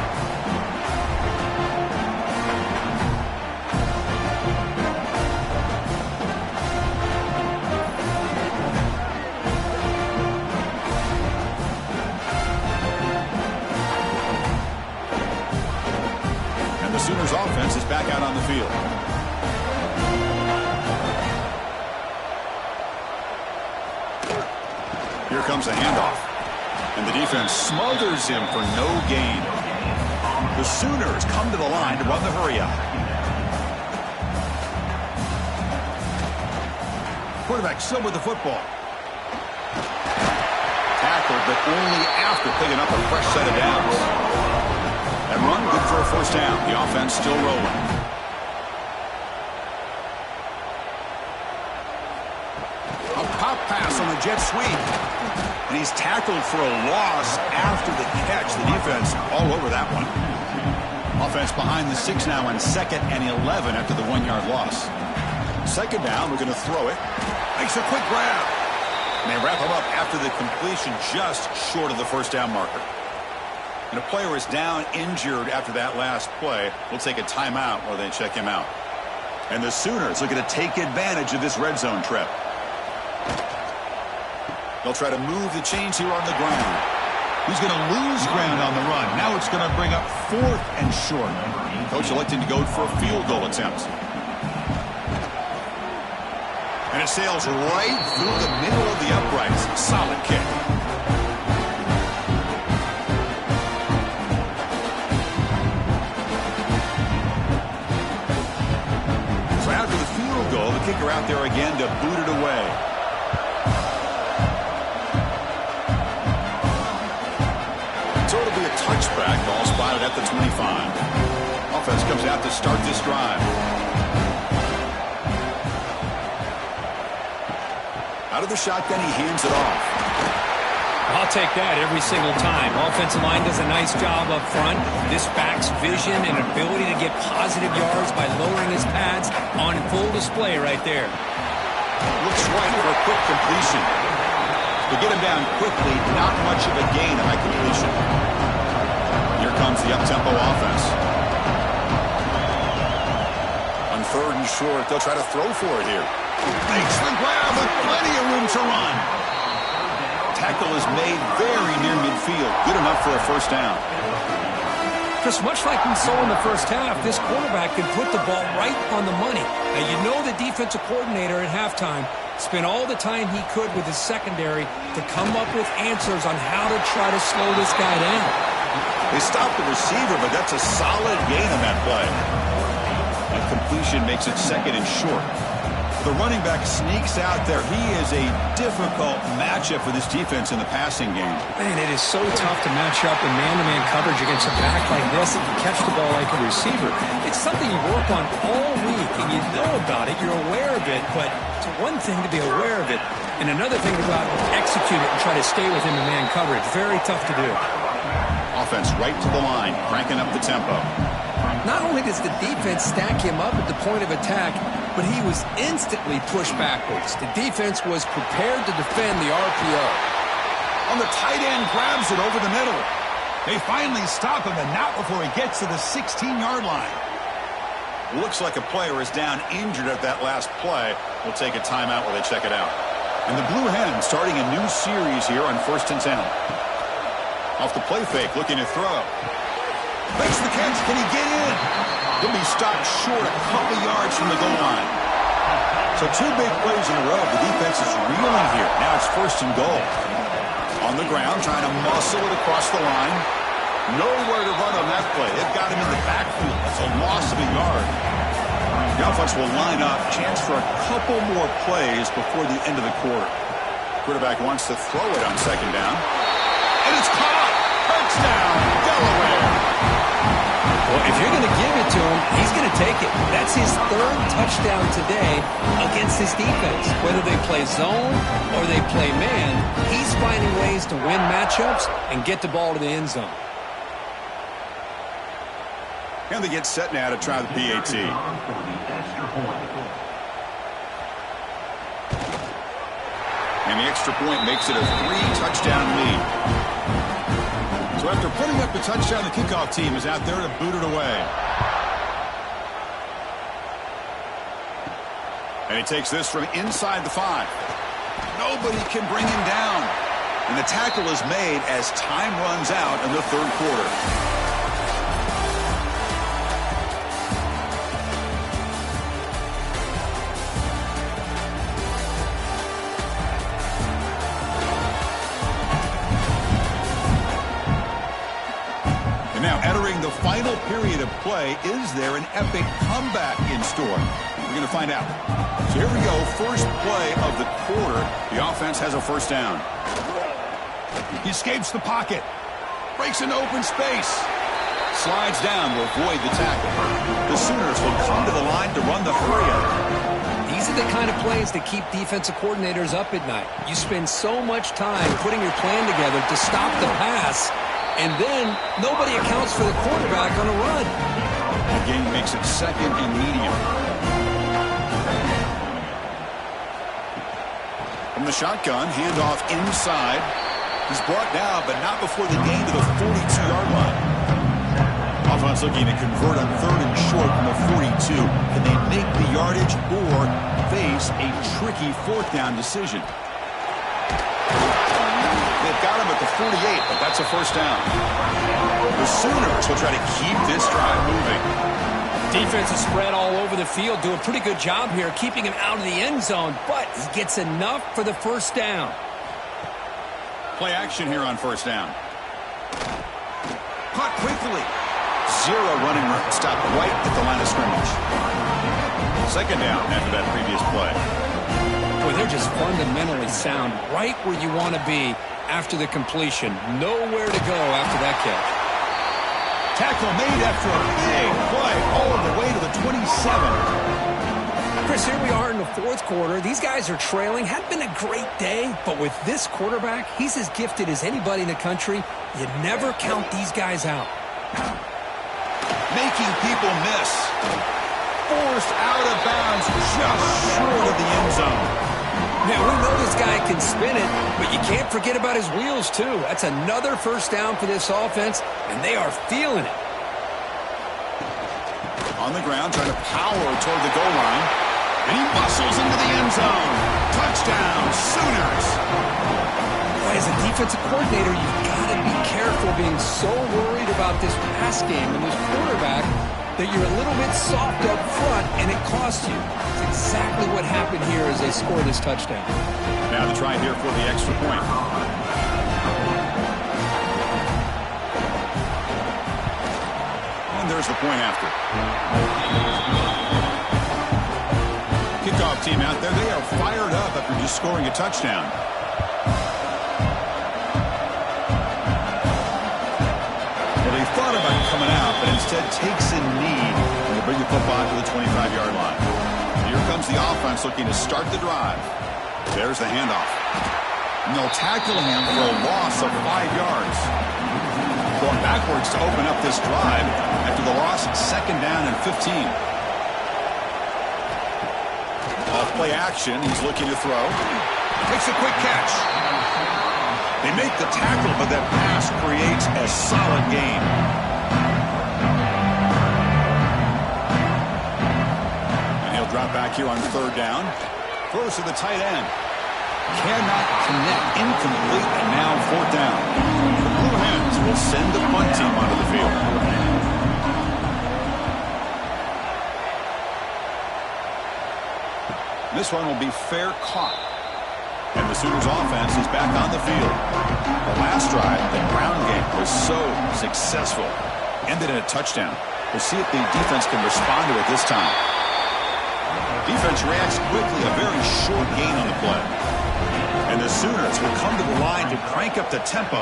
And the Sooners offense is back out on the field. Here comes a handoff. And the defense smothers him for no gain. The Sooners come to the line to run the hurry-up. Quarterback still with the football. Tackled, but only after picking up a fresh set of downs. That run good for a 1st down. The offense still rolling. A pop pass on the jet sweep. And he's tackled for a loss after the catch. The defense all over that one. Offense behind the 6 now on 2nd and 11 after the 1-yard loss. 2nd down, we're going to throw it. Makes a quick grab. And they wrap him up after the completion just short of the 1st down marker. And a player is down injured after that last play. We'll take a timeout while they check him out. And the Sooners looking to take advantage of this red zone trip. They'll try to move the chains here on the ground. He's going to lose ground on the run. Now it's going to bring up 4th and short. Coach electing to go for a field goal attempt. And it sails right through the middle of the uprights. Solid kick. So after the field goal, the kicker out there again to boot it away. So it'll be a touchback. Ball spotted at the 25. Offense comes out to start this drive. Out of the shotgun, he hands it off. I'll take that every single time. Offensive line does a nice job up front. This back's vision and ability to get positive yards by lowering his pads on full display right there. Looks right for a quick completion. To get him down quickly, not much of a gain on that completion. Here comes the up-tempo offense. On 3rd and short, they'll try to throw for it here. Makes the grab with plenty of room to run. Tackle is made very near midfield. Good enough for a 1st down. Just much like we saw in the 1st half, this quarterback can put the ball right on the money. Now, you know the defensive coordinator at halftime spent all the time he could with his secondary to come up with answers on how to try to slow this guy down. They stopped the receiver, but that's a solid gain on that play. That completion makes it 2nd and short. The running back sneaks out there. He is a difficult matchup for this defense in the passing game. Man, it is so tough to match up in man-to-man coverage against a back like this and catch the ball like a receiver. It's something you work on all week, and you know about it. You're aware of it, but it's one thing to be aware of it, and another thing to go out and execute it and try to stay within the man coverage. Very tough to do. Offense right to the line, cranking up the tempo. Not only does the defense stack him up at the point of attack, but he was instantly pushed backwards. The defense was prepared to defend the RPO. On the tight end, grabs it over the middle. They finally stop him, and not before he gets to the 16-yard line. Looks like a player is down injured at that last play. We'll take a timeout while they check it out. And the Blue Hens starting a new series here on 1st and 10. Off the play fake, looking to throw. Makes the catch. Can he get in? He'll be stopped short a couple yards from the goal line. So 2 big plays in a row. The defense is reeling here. Now it's 1st and goal. On the ground, trying to muscle it across the line. Nowhere to run on that play. They've got him in the backfield. That's a loss of a yard. The offense will line up. Chance for a couple more plays before the end of the quarter. Quarterback wants to throw it on 2nd down. And it's caught. Touchdown, Delaware. Well, if you're going to give it to him, he's going to take it. That's his 3rd touchdown today against this defense. Whether they play zone or they play man, he's finding ways to win matchups and get the ball to the end zone. And they get set now to try the PAT. And the extra point makes it a 3-touchdown lead. So after putting up the touchdown, the kickoff team is out there to boot it away. And he takes this from inside the 5. Nobody can bring him down. And the tackle is made as time runs out in the 3rd quarter. The final period of play, is there an epic comeback in store? We're going to find out. So here we go, first play of the quarter. The offense has a 1st down. He escapes the pocket, breaks into open space, slides down to avoid the tackle. The Sooners will come to the line to run the hurry-up. These are the kind of plays that keep defensive coordinators up at night. You spend so much time putting your plan together to stop the pass, and then nobody accounts for the quarterback on a run. The game makes it 2nd and medium. From the shotgun, handoff inside. He's brought down, but not before the gain to the 42-yard line. Offense looking to convert on 3rd and short from the 42. Can they make the yardage or face a tricky 4th down decision? They've got him at the 48, but that's a 1st down. The Sooners will try to keep this drive moving. Defense is spread all over the field. Do a pretty good job here keeping him out of the end zone, but he gets enough for the 1st down. Play action here on 1st down. Caught quickly. 0 running room. Stopped right at the line of scrimmage. 2nd down after that previous play. Boy, they're just fundamentally sound right where you want to be after the completion. Nowhere to go after that catch. Tackle made after a big play all the way to the 27. Chris, here we are in the 4th quarter. These guys are trailing. Hadn't been a great day, but with this quarterback, he's as gifted as anybody in the country. You never count these guys out. Making people miss. Forced out of bounds just short of the end zone. Now, we know this guy can spin it, but you can't forget about his wheels, too. That's another 1st down for this offense, and they are feeling it. On the ground, trying to power toward the goal line. And he muscles into the end zone. Touchdown, Sooners. As a defensive coordinator, you've got to be careful being so worried about this pass game and this quarterback that you're a little bit soft up front, and it costs you. It's exactly what happened here as they score this touchdown. Now the try here for the extra point. And there's the point after. Kickoff team out there, they are fired up after just scoring a touchdown. He thought about coming out, but instead takes a knee to bring the football to the 25-yard line. Here comes the offense looking to start the drive. There's the handoff. And they'll tackle him for a loss of 5 yards. Going backwards to open up this drive after the loss, 2nd down and 15. play action. He's looking to throw. Takes a quick catch. They make the tackle, but that pass creates a solid gain. And he'll drop back here on third down. Throws to the tight end. Cannot connect. Incomplete, and now fourth down. The Blue Hens will send the punt team onto the field. This one will be fair caught. And the Sooners offense is back on the field. The last drive, the ground game, was so successful. Ended in a touchdown. We'll see if the defense can respond to it this time. Defense reacts quickly, a very short gain on the play. And the Sooners will come to the line to crank up the tempo.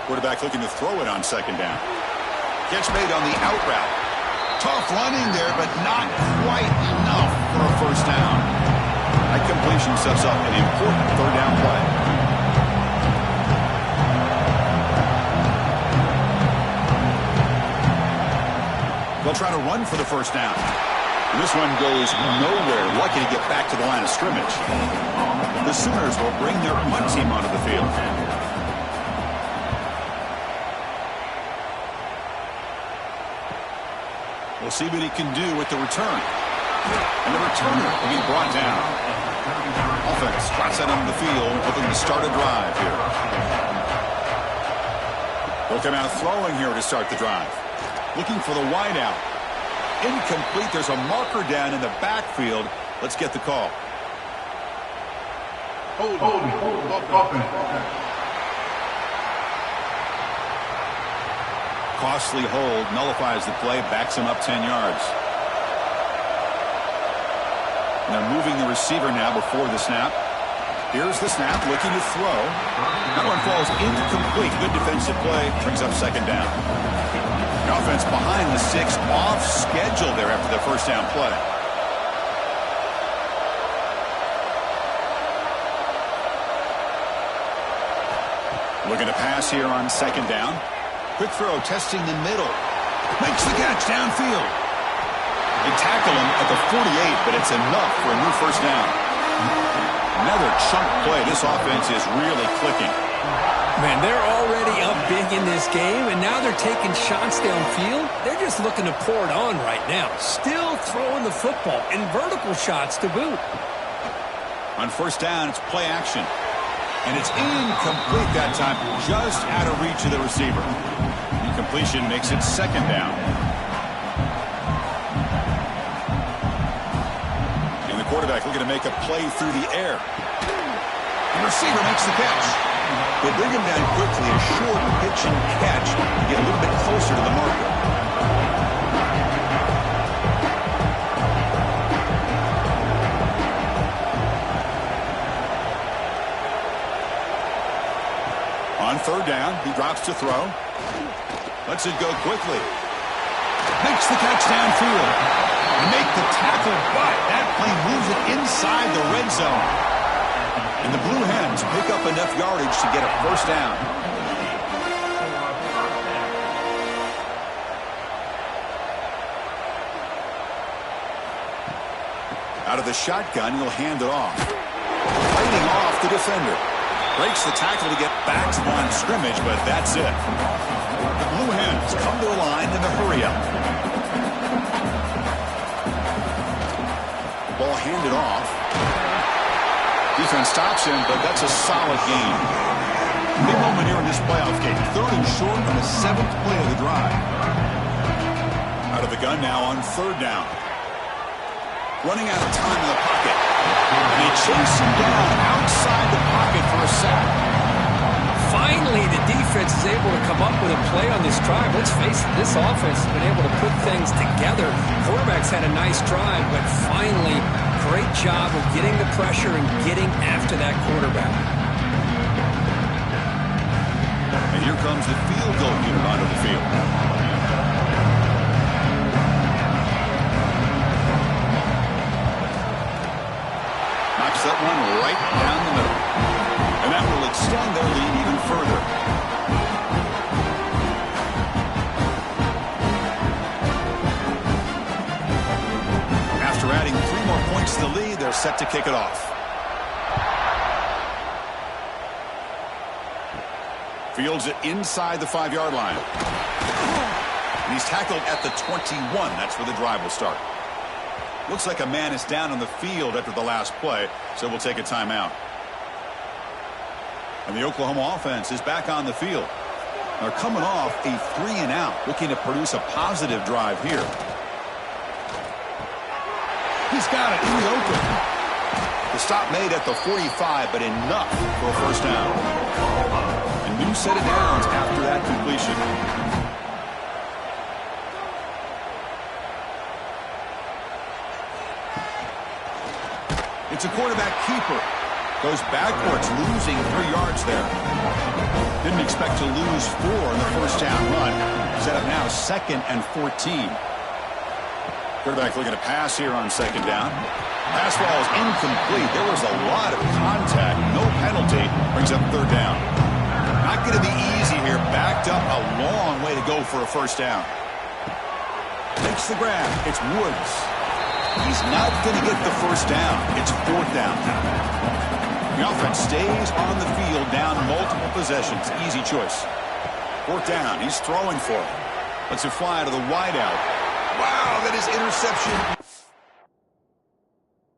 Quarterback looking to throw it on second down. Catch made on the out route. Tough running there, but not quite enough for a first down. That completion sets up an important third down play. They'll try to run for the first down. And this one goes nowhere. Lucky to get back to the line of scrimmage. The Sooners will bring their punt team onto the field. We'll see what he can do with the return. And the returner will be brought down. Offense trots out on the field, hoping to start a drive here. They'll come out throwing here to start the drive. Looking for the wideout. Incomplete. There's a marker down in the backfield. Let's get the call. Hold. Costly hold, nullifies the play, backs him up 10 yards. And they're moving the receiver now before the snap. Here's the snap, looking to throw. That one falls incomplete. Good defensive play, brings up second down. The offense behind the 6, off schedule there after the first down play. Looking to pass here on second down. Quick throw, testing the middle. Makes the catch downfield. They tackle him at the 48, but it's enough for a new first down. Another chunk play. This offense is really clicking. Man, they're already up big in this game, and now they're taking shots downfield. They're just looking to pour it on right now. Still throwing the football, and vertical shots to boot. On first down, it's play action. And it's incomplete that time, just out of reach of the receiver. Incompletion makes it second down. And the quarterback looking to make a play through the air. The receiver makes the catch. They bring him down quickly, a short pitch and catch to get a little bit closer to the marker. On third down, he drops to throw. Lets it go quickly. Makes the catch downfield. And make the tackle, but that play moves it inside the red zone. And the Blue Hens pick up enough yardage to get a first down. Out of the shotgun, he'll hand it off. Fighting off the defender. Breaks the tackle to get back to the line of scrimmage, but that's it. The Blue Hens come to the line in the hurry-up. Ball handed off. Defense stops him, but that's a solid gain. Big moment here in this playoff game. Third and short on the 7th play of the drive. Out of the gun now on third down. Running out of time in the pocket. And he chases him down outside the pocket for a sack. Finally, the defense is able to come up with a play on this drive. Let's face it, this offense has been able to put things together. Quarterback's had a nice drive, but finally, great job of getting the pressure and getting after that quarterback. And here comes the field goal unit onto the field. That one right down the middle. And that will extend their lead even further. After adding lead. They're set to kick it off. Fields it inside the 5-yard line. And he's tackled at the 21. That's where the drive will start. Looks like a man is down on the field after the last play, so we'll take a timeout. And the Oklahoma offense is back on the field. They're coming off a 3-and-out, looking to produce a positive drive here. He's got it in the open. The stop made at the 45, but enough for a first down. A new set of downs after that completion. It's a quarterback keeper. Goes backwards, losing 3 yards there. Didn't expect to lose 4 in the first down run. Set up now 2nd and 14. Quarterback looking to pass here on 2nd down. Pass ball is incomplete. There was a lot of contact. No penalty. Brings up 3rd down. Not going to be easy here. Backed up a long way to go for a first down. Makes the grab. It's Woods. He's not going to get the first down. It's 4th down. The offense stays on the field down multiple possessions. Easy choice. 4th down. He's throwing for it. Lets it fly to the wideout. Wow, that is interception.